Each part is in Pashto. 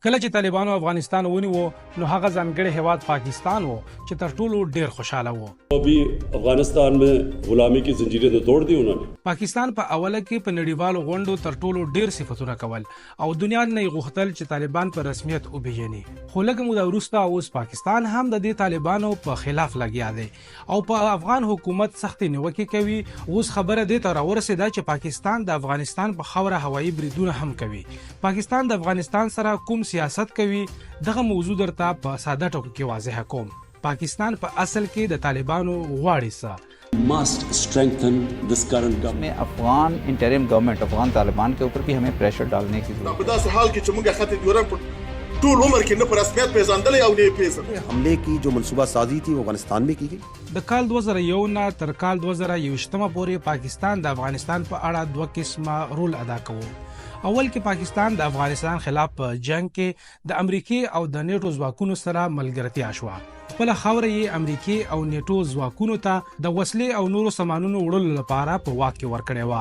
کله چې طالبانو افغانستان ونیو نو هغه ځانګړی هیواد پاکستان وو چې تر ټولو ډیر خوشاله وو. अभी अफगानिस्तान में गुलामी की जंजीरें तो तोड़ दी उन्होंने. پاکستان په اوله کې په نړیوالو غونډو تر ټولو ډیر صفتونه کول او دنیا نه غوښتل چې طالبان په رسمیت وبېژني. خو لږ موده وروسته اوس پاکستان هم د دې طالبانو په خلاف لګیا دی او په افغان حکومت سختي نیوکې کوي. اوس خبره دې ته راورسېده چې پاکستان د افغانستان په خاوره هوایي بریدونه هم کوي. پاکستان د افغانستان سره کوم سیاست کوي دغه موضوع درته په ساده ټکو کې واضح کوم. پاکستان په اصل کې د طالبانو غواړي څه must strengthen this current government. Afghan interim government Afghan Taliban के ऊपर भी हमें प्रेशर डालने की जरूरत है. په حال کې چې موږ خط ډیورنډ ټول عمر کې نه پر رسمیت پیژندل او نه پیژندل. حمله کی جو منصوبہ سازی تھی وہ افغانستان میں کی گئی. د کال 2001 نه تر کال 2021 پورې پاکستان د افغانستان په اړه دوه قسمه رول ادا کوي. اول کې پاکستان د افغانستان خلاف په جنگ کې د امریکای او د نیټو ځواکونو سره ملګرتیا شوه. خپل خاوره یې امریکای او نیټو ځواکونو ته د وسلې او نورو سامانونو وړلو لپاره په واک کې ورکړې و.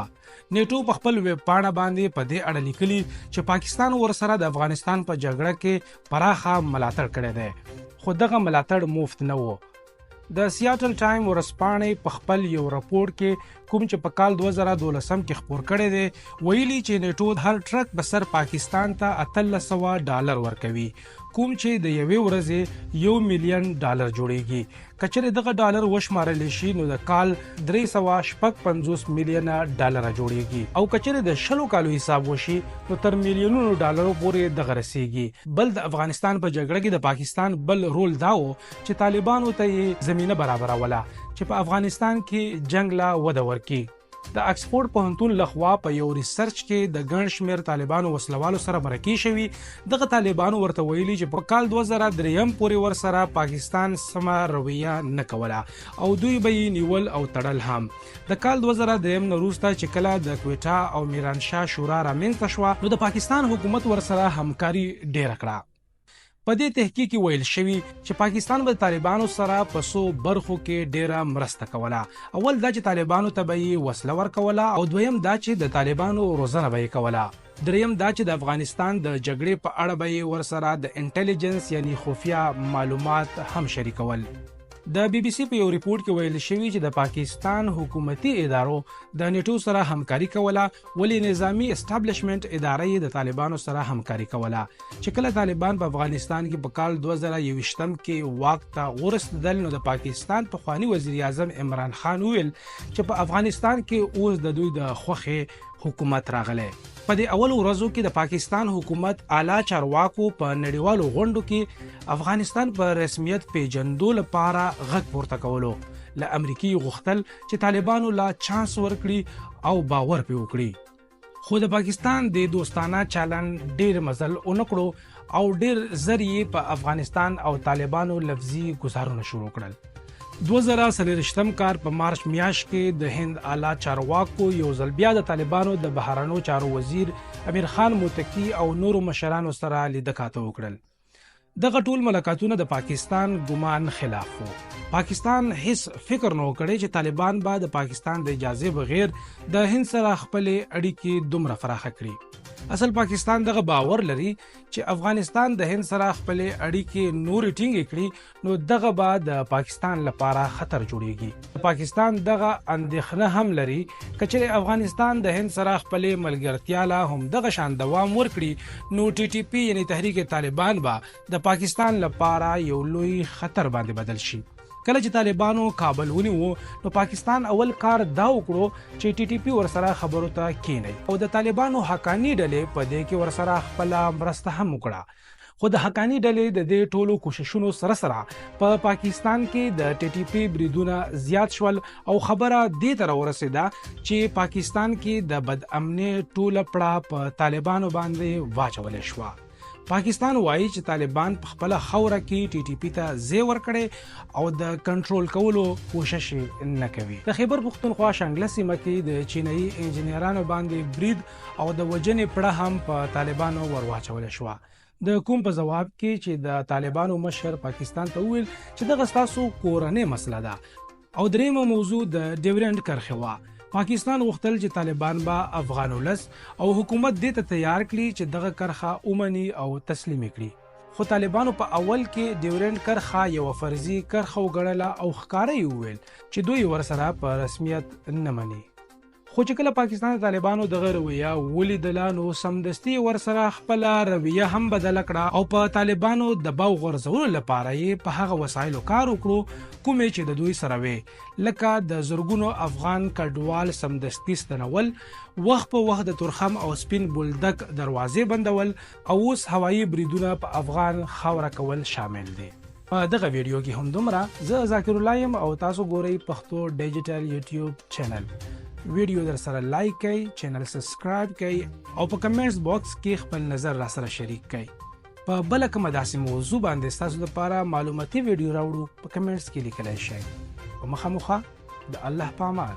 نیټو په خپل ویب پاڼه باندې په دې اړه لیکلي چې پاکستان ورسره د افغانستان په جګړه کې پراخه ملاتړ کړی دی. خو دغه ملاتړ مفت نه و. د سیاتل ټایم ورسپانې په خپل یو راپور کې کوم چې په کال 2012 کې خبر کړی دی ویلي چې نیټو هر ټرک به سر پاکستان ته $1300 ورکوي کوم چې د یوې ورځې $1 ملیون جوړیږي. کچره دغه ډالر وشمارل شي نو د کال $355 ملیون جوړیږي او کچره د شلو کالو حساب وشي نو تر میلیونونو ډالرو پورې دغه رسیږي. بل د افغانستان په جګړه کې د پاکستان بل رول داو چې طالبانو ته زمينه برابروله چې په افغانستان کې جنگ لا وده ورکي. د اکسفورد پوهنتون لخوا په یو ریسرچ کې د ګڼ شمېر طالبانو وسلوالو سره مرکه شوي. دغه طالبانو ورته ویلي چې په کال 2003 پورې ورسره پاکستان سمه رویه نه کوله او دوی به یې نیول او تړل هم. د کال 2003 نه وروسته چې کله د کویټا او میرانشاه شورا رامنځته شوه نو د پاکستان حکومت ورسره همکاري ډیره کړه. په دې تحقیق کې ویل شوی چې پاکستان به طالبانو سره په څو برخو کې ډیره مرسته کوله. اول دا چې طالبانو ته به یې وسله ورکوله او دویم دا چې د طالبانو روزنه به یې کوله. دریم دا چې د افغانستان د جګړې په اړه به یې ورسره د انټيليجنس یعنی خفیه معلومات هم شریکول. د بي بي سي په یو ریپورت کې ویل شوی چې د پاکستان حکومتي ادارو د نیټو سره همکاري کوله ولې نظامی اسټابلیشمنت ادارې د طالبانو سره همکاري کوله. چې کله طالبان په افغانستان کې په کال 2021 کې واک ته ورسېدل نو د پاکستان پخوانی وزیر اعظم عمران خان ویل چې په افغانستان کې اوس د دوی د خوخه حکومت راغله. په دې اول ورځو کې د پاکستان حکومت اعلی چارواکو په نړیوالو غونډو کې افغانستان په رسمیت پیژندو لپاره غږ پورته کولو. له امریکای غوښتل چې طالبانو لا چانس ورکړي او باور پې وکړي. خو د پاکستان د دوستانه چلن ډیر مزل اونکړو او ډیر ذریعہ په افغانستان او طالبانو لفظي گزارونه شروع کړل. 2023 کال په مارچ میاشت کې د هند اعلی چارواکو یو ځل بیا د طالبانو د بهرانو چارو وزیر امیر خان موتقی او نورو مشرانو سره لیدکاته وکړل. دغه ټول ملاقاتونه د پاکستان ګمان خلاف وو. پاکستان هیڅ فکر نه وکړي چې طالبان به د پاکستان د اجازه بغیر د هند سره خپل اړیکې دومره فراخه کړي. اصل پاکستان دغه باور لري چې افغانستان د هند سره خپل اړیکې نور ټینګ کړي نو دغه به د پاکستان لپاره خطر جوړیږي. پاکستان دغه اندېښنه هم لري چې افغانستان د هند سره خپل ملګرتیا لا هم دغه شان دوام ورکړي نو ټي ټي پی یعنی تحریک طالبان به د پاکستان لپاره یو لوی خطر باندې بدل شي. کله چې طالبانو کابل ونیو نو پاکستان اول کار دا وکړو چې ټي ټي پی ورسره خبرو ته کېنی او د طالبانو حقانی ډلې په دې کې ورسره خپل مرسته هم وکړه. خو د حقانی ډلې د دې ټولو کوششونو سره په پاکستان کې د ټي ټي پی بریدونه زیات شول او خبره دې تر ورسېده چې پاکستان کې د بد امنۍ ټوله پړه په طالبانو باندې واچول شوه. پاکستان وایي چې طالبان په خپل خوره کې ټي ټي پی ته ځای ورکړي او د کنټرول کولو کوشش نه کوي. د خیبر پختونخوا شانګله سیمه کې د چینایي انجنیرانو باندې برید او د وجنې پړه هم په طالبانو ورواچول شوه. د کوم په جواب کې چې د طالبانو مشر پاکستان ته ویل چې دغه ستاسو کورنۍ مسله ده. او دریمه موضوع د ډیورنډ کرښه وه پاکستان غوښتل چې طالبان به افغان ولس او حکومت دې ته تیار کړي چې دغه کرخه اومني او تسلیم کړي خو طالبانو په اول کې ډیورنډ کرخه یو فرضي کرخه وګڼله او ښکاره یې وویل چې دوی ورسره په رسمیت نه مني خو چې کله پاکستان طالبانو دغه رویه ولیدله نو سمدستي ورسره خپل رویه هم بدله کړه او په طالبانو دباو غورځولو لپاره یې په هغه وسایلو کار وکړو کومې چې د دوی سره وې لکه د زرګونو افغان کډوال سمدستي ستنول وخت په وخت د تورخم او سپین بولدک دروازې بندول او اوس هوایي بریدونه په افغان خاوره کول شامل دي په دغه ویډیو کې هم دومره زه ذاکر الله یم او تاسو ګورئ پښتو ډیجیټل یوټیوب چینل ویډیو در سره لایک کړئ چینل سبسکرایب کړئ او په کمنټس باکس کې خپل نظر را سره شریک کړئ په بل کومه داسې موضوع باندې تاسو لپاره معلوماتي ویډیو راوړو په کمنټس کې لیکلای شئ په مخامخ د الله په امان